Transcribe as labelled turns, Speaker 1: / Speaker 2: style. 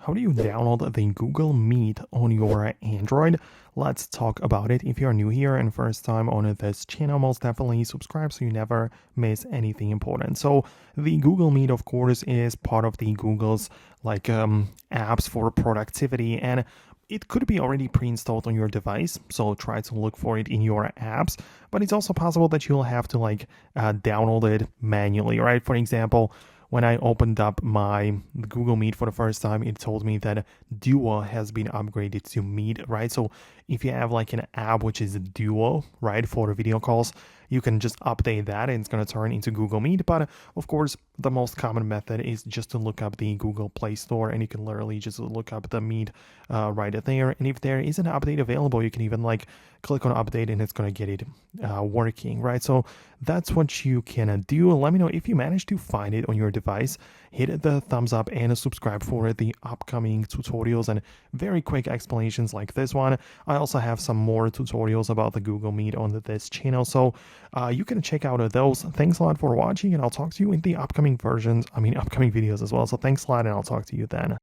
Speaker 1: how do you download the Google Meet on your Android? Let's talk about it. If you're new here and first time on this channel, most definitely subscribe so you never miss anything important. So the Google Meet, of course, is part of the Google's apps for productivity, and it could be already pre-installed on your device, so try to look for it in your apps. But it's also possible that you'll have to download it manually, right? For example, when I opened up my Google Meet for the first time, it told me that Duo has been upgraded to Meet, right? So if you have like an app which is Duo, right, for the video calls, you can just update that and it's going to turn into Google Meet. But of course, the most common method is just to look up the Google Play Store, and you can literally just look up the Meet right there. And if there is an update available, you can even click on update and it's going to get it working, right? So that's what you can do. Let me know if you manage to find it on your device. Hit the thumbs up and subscribe for the upcoming tutorials and very quick explanations like this one. I also have some more tutorials about the Google Meet on this channel, so you can check out those. Thanks a lot for watching, and I'll talk to you in the upcoming videos as well. So thanks a lot, and I'll talk to you then.